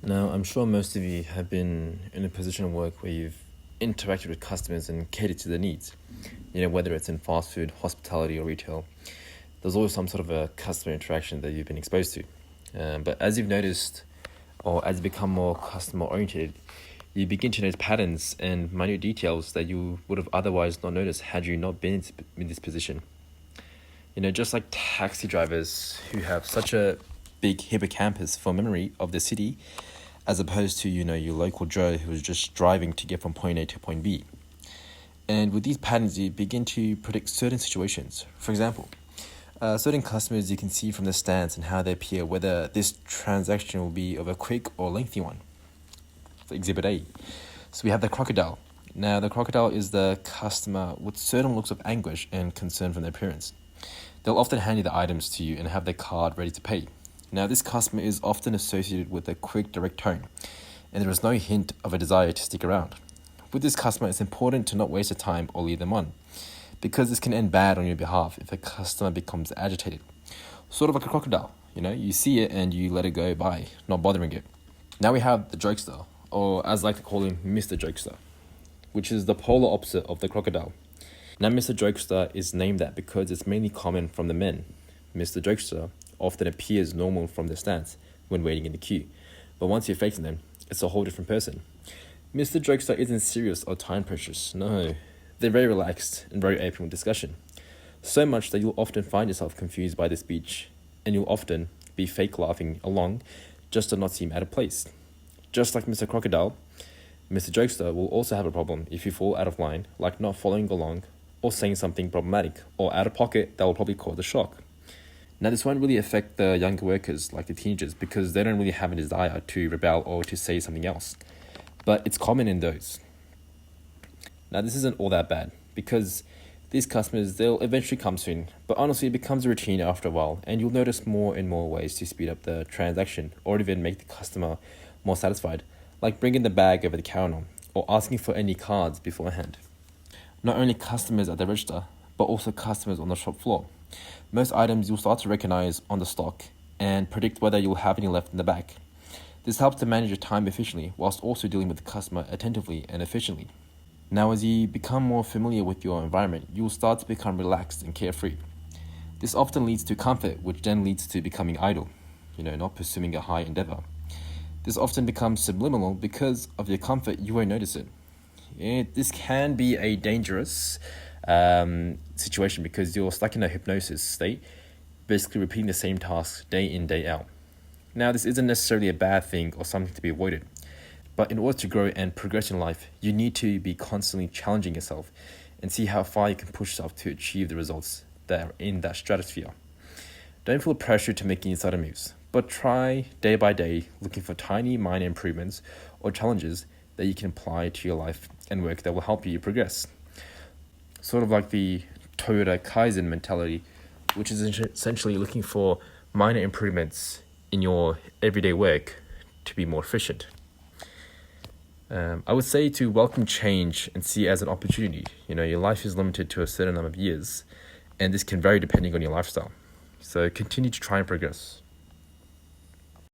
Now, I'm sure most of you have been in a position of work where you've interacted with customers and catered to their needs. Whether it's in fast food, hospitality, or retail, there's always some sort of a customer interaction that you've been exposed to. But as you've noticed, or as you become more customer oriented, you begin to notice patterns and minute details that you would have otherwise not noticed had you not been in this position. Just like taxi drivers who have such a big hippocampus for memory of the city, as opposed to, your local Joe who is just driving to get from point A to point B. And with these patterns, you begin to predict certain situations. For example, certain customers you can see from the stance and how they appear whether this transaction will be of a quick or lengthy one. For Exhibit A. So we have the crocodile. Now, the crocodile is the customer with certain looks of anguish and concern from their appearance. They'll often hand you the items to you and have their card ready to pay. Now, this customer is often associated with a quick, direct tone, and there is no hint of a desire to stick around. With this customer, it's important to not waste your time or leave them on, because this can end bad on your behalf if a customer becomes agitated. Sort of like a crocodile, you see it and you let it go by, not bothering it. Now we have the jokester, or as I like to call him, Mr. Jokester, which is the polar opposite of the crocodile. Now, Mr. Jokester is named that because it's mainly common from the men. Mr. Jokester often appears normal from their stance when waiting in the queue, but once you're facing them, it's a whole different person. Mr. Jokester isn't serious or time precious, no. They're very relaxed and very open with discussion. So much that you'll often find yourself confused by the speech, and you'll often be fake laughing along just to not seem out of place. Just like Mr. Crocodile, Mr. Jokester will also have a problem if you fall out of line, like not following along or saying something problematic or out of pocket that will probably cause a shock. Now, this won't really affect the younger workers like the teenagers because they don't really have a desire to rebel or to say something else. But it's common in those. Now, this isn't all that bad because these customers, they'll eventually come soon. But honestly, it becomes a routine after a while, and you'll notice more and more ways to speed up the transaction or even make the customer more satisfied, like bringing the bag over the counter or asking for any cards beforehand. Not only customers at the register, but also customers on the shop floor. Most items you'll start to recognize on the stock and predict whether you'll have any left in the back. This helps to manage your time efficiently whilst also dealing with the customer attentively and efficiently. Now, as you become more familiar with your environment, you'll start to become relaxed and carefree. This often leads to comfort, which then leads to becoming idle, not pursuing a high endeavor. This often becomes subliminal because of your comfort, you won't notice it. This can be a dangerous situation because you're stuck in a hypnosis state, basically repeating the same tasks day in, day out. Now, this isn't necessarily a bad thing or something to be avoided, but in order to grow and progress in life, you need to be constantly challenging yourself and see how far you can push yourself to achieve the results that are in that stratosphere. Don't feel pressure to make any sudden moves, but try day by day looking for tiny minor improvements or challenges that you can apply to your life and work that will help you progress. Sort of like the Toyota Kaizen mentality, which is essentially looking for minor improvements in your everyday work to be more efficient. I would say to welcome change and see it as an opportunity. Your life is limited to a certain number of years, and this can vary depending on your lifestyle. So continue to try and progress.